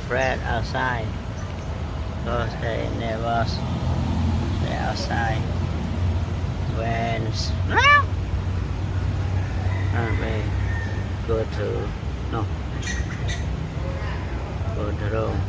afraid outside because they never stay outside when and we go to no go to room.